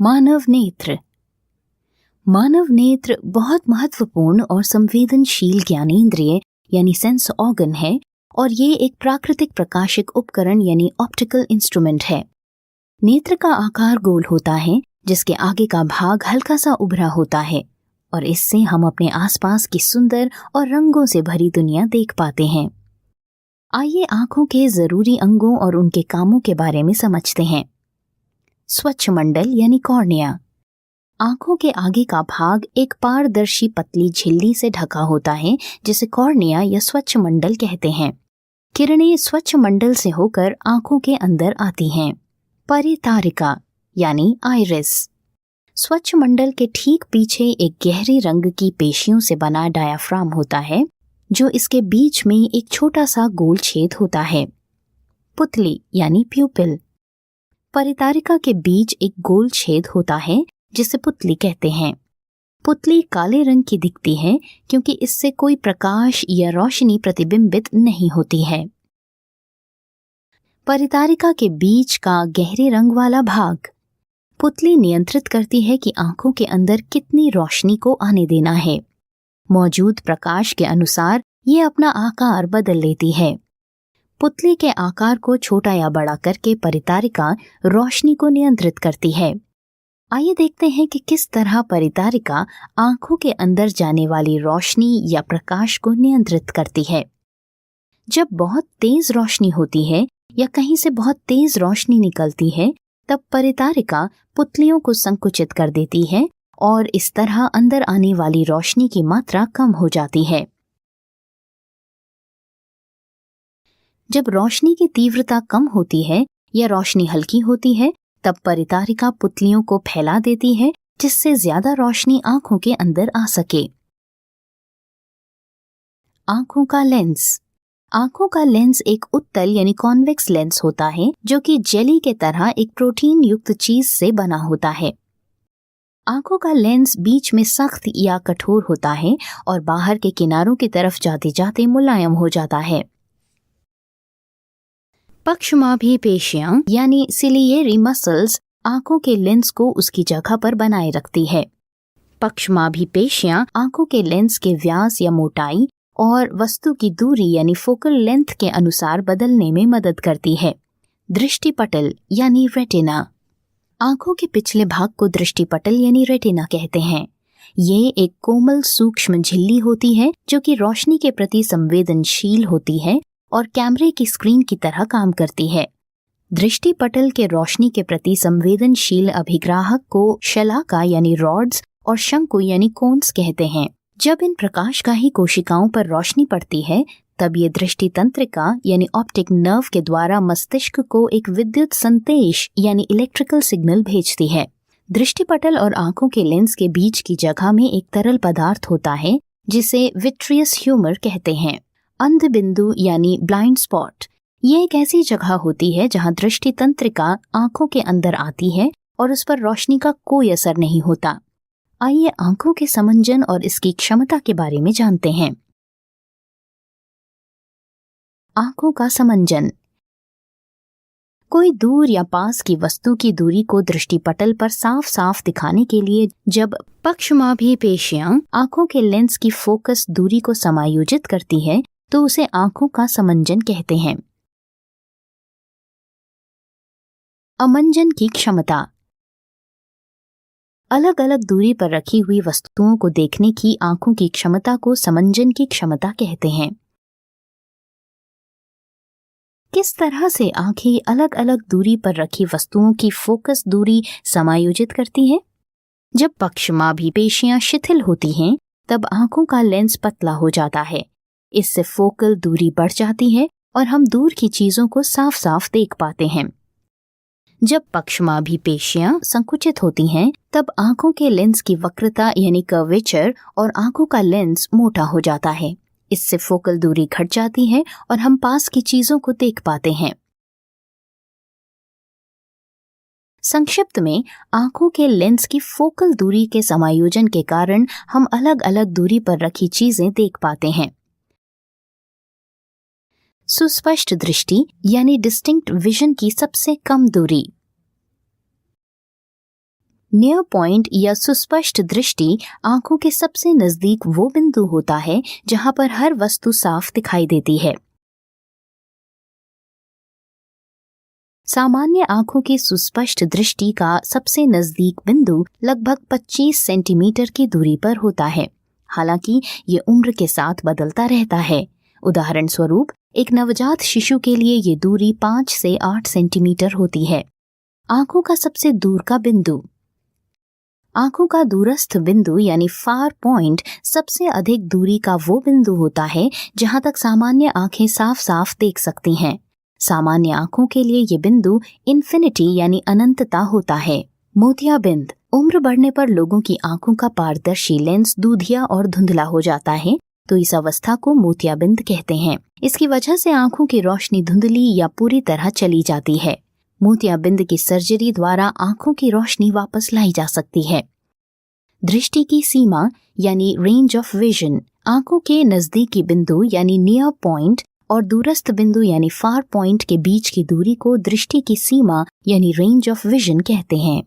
मानव नेत्र। मानव नेत्र बहुत महत्वपूर्ण और संवेदनशील ज्ञानेंद्रिय यानी सेंस ऑर्गन है और ये एक प्राकृतिक प्रकाशिक उपकरण यानी ऑप्टिकल इंस्ट्रूमेंट है। नेत्र का आकार गोल होता है जिसके आगे का भाग हल्का सा उभरा होता है और इससे हम अपने आसपास की सुंदर और रंगों से भरी दुनिया देख पाते हैं। आइए आंखों के जरूरी अंगों और उनके कामों के बारे में समझते हैं। स्वच्छ मंडल यानी कॉर्निया। आंखों के आगे का भाग एक पारदर्शी पतली झिल्ली से ढका होता है जिसे कॉर्निया या स्वच्छ मंडल कहते हैं। किरणें स्वच्छ मंडल से होकर आंखों के अंदर आती हैं। परितारिका यानी आइरिस। स्वच्छ मंडल के ठीक पीछे एक गहरे रंग की पेशियों से बना डायाफ्राम होता है जो इसके बीच में एक छोटा सा गोल छेद होता है। पुतली यानी प्यूपिल। परितारिका के बीच एक गोल छेद होता है जिसे पुतली कहते हैं। पुतली काले रंग की दिखती है क्योंकि इससे कोई प्रकाश या रोशनी प्रतिबिंबित नहीं होती है। परितारिका के बीच का गहरे रंग वाला भाग। पुतली नियंत्रित करती है कि आंखों के अंदर कितनी रोशनी को आने देना है। मौजूद प्रकाश के अनुसार ये अपना आकार बदल लेती है। पुतली के आकार को छोटा या बड़ा करके परितारिका रोशनी को नियंत्रित करती है। आइए देखते हैं कि किस तरह परितारिका आंखों के अंदर जाने वाली रोशनी या प्रकाश को नियंत्रित करती है। जब बहुत तेज रोशनी होती है या कहीं से बहुत तेज रोशनी निकलती है तब परितारिका पुतलियों को संकुचित कर देती है और इस तरह अंदर आने वाली रोशनी की मात्रा कम हो जाती है। जब रोशनी की तीव्रता कम होती है या रोशनी हल्की होती है तब परितारिका पुतलियों को फैला देती है जिससे ज्यादा रोशनी आंखों के अंदर आ सके। आंखों का लेंस। आंखों का लेंस एक उत्तल यानी कॉन्वेक्स लेंस होता है जो कि जेली के तरह एक प्रोटीन युक्त चीज से बना होता है। आंखों का लेंस बीच में सख्त या कठोर होता है और बाहर के किनारों की तरफ जाते जाते मुलायम हो जाता है। पक्षमाभी पेशियां यानी सिलियरी मसल्स आंखों के लेंस को उसकी जगह पर बनाए रखती है। पक्षमाभी पेशियां आंखों के लेंस के व्यास या मोटाई और वस्तु की दूरी यानी फोकल लेंथ के अनुसार बदलने में मदद करती है। दृष्टिपटल यानी रेटिना। आंखों के पिछले भाग को दृष्टिपटल यानी रेटिना कहते हैं। ये एक कोमल सूक्ष्म झिल्ली होती है जो कि रोशनी के प्रति संवेदनशील होती है और कैमरे की स्क्रीन की तरह काम करती है। दृष्टिपटल के रोशनी के प्रति संवेदनशील अभिग्राहक को शलाका यानी रॉड्स और शंकु यानी कोन्स कहते हैं। जब इन प्रकाशगाही कोशिकाओं पर रोशनी पड़ती है तब ये दृष्टि तंत्रिका यानी ऑप्टिक नर्व के द्वारा मस्तिष्क को एक विद्युत संदेश यानी इलेक्ट्रिकल सिग्नल भेजती है। दृष्टिपटल और आंखों के लेंस के बीच की जगह में एक तरल पदार्थ होता है जिसे विट्रियस ह्यूमर कहते हैं। अंध बिंदु यानी ब्लाइंड स्पॉट। ये एक ऐसी जगह होती है जहां दृष्टि तंत्रिका आंखों के अंदर आती है और उस पर रोशनी का कोई असर नहीं होता। आइए आंखों के समंजन और इसकी क्षमता के बारे में जानते हैं। आंखों का समंजन। कोई दूर या पास की वस्तु की दूरी को दृष्टिपटल पर साफ साफ दिखाने के लिए जब पक्षमाभी पेशियां आंखों के लेंस की फोकस दूरी को समायोजित करती है तो उसे आंखों का समंजन कहते हैं। अमंजन की क्षमता। अलग अलग दूरी पर रखी हुई वस्तुओं को देखने की आंखों की क्षमता को समंजन की क्षमता कहते हैं। किस तरह से आंखें अलग अलग दूरी पर रखी वस्तुओं की फोकस दूरी समायोजित करती हैं? जब पक्षमाभी पेशियां शिथिल होती हैं तब आंखों का लेंस पतला हो जाता है। इससे फोकल दूरी बढ़ जाती है और हम दूर की चीजों को साफ साफ देख पाते हैं। जब पक्षमाभी पेशियां संकुचित होती हैं तब आंखों के लेंस की वक्रता यानी कर्वेचर और आंखों का लेंस मोटा हो जाता है। इससे फोकल दूरी घट जाती है और हम पास की चीजों को देख पाते हैं। संक्षिप्त में आंखों के लेंस की फोकल दूरी के समायोजन के कारण हम अलग अलग दूरी पर रखी चीजें देख पाते हैं। सुस्पष्ट दृष्टि यानी डिस्टिंक्ट विजन की सबसे कम दूरी। नियर पॉइंट या सुस्पष्ट दृष्टि आंखों के सबसे नजदीक वो बिंदु होता है जहां पर हर वस्तु साफ दिखाई देती है। सामान्य आंखों की सुस्पष्ट दृष्टि का सबसे नजदीक बिंदु लगभग 25 सेंटीमीटर की दूरी पर होता है। हालांकि ये उम्र के साथ बदलता रहता है। उदाहरण स्वरूप एक नवजात शिशु के लिए ये दूरी 5 से 8 सेंटीमीटर होती है। आंखों का सबसे दूर का बिंदु। आंखों का दूरस्थ बिंदु यानी फार पॉइंट सबसे अधिक दूरी का वो बिंदु होता है जहां तक सामान्य आंखें साफ साफ देख सकती हैं। सामान्य आंखों के लिए ये बिंदु इन्फिनिटी यानी अनंतता होता है। मोतियाबिंद। उम्र बढ़ने पर लोगों की आंखों का पारदर्शी लेंस दूधिया और धुंधला हो जाता है, तो इस अवस्था को मोतियाबिंद कहते हैं। इसकी वजह से आंखों की रोशनी धुंधली या पूरी तरह चली जाती है। मोतियाबिंद की सर्जरी द्वारा आंखों की रोशनी वापस लाई जा सकती है। दृष्टि की सीमा यानी रेंज ऑफ विजन। आंखों के नजदीकी बिंदु यानी नियर पॉइंट और दूरस्थ बिंदु यानी फार पॉइंट के बीच की दूरी को दृष्टि की सीमा यानी रेंज ऑफ विजन कहते हैं।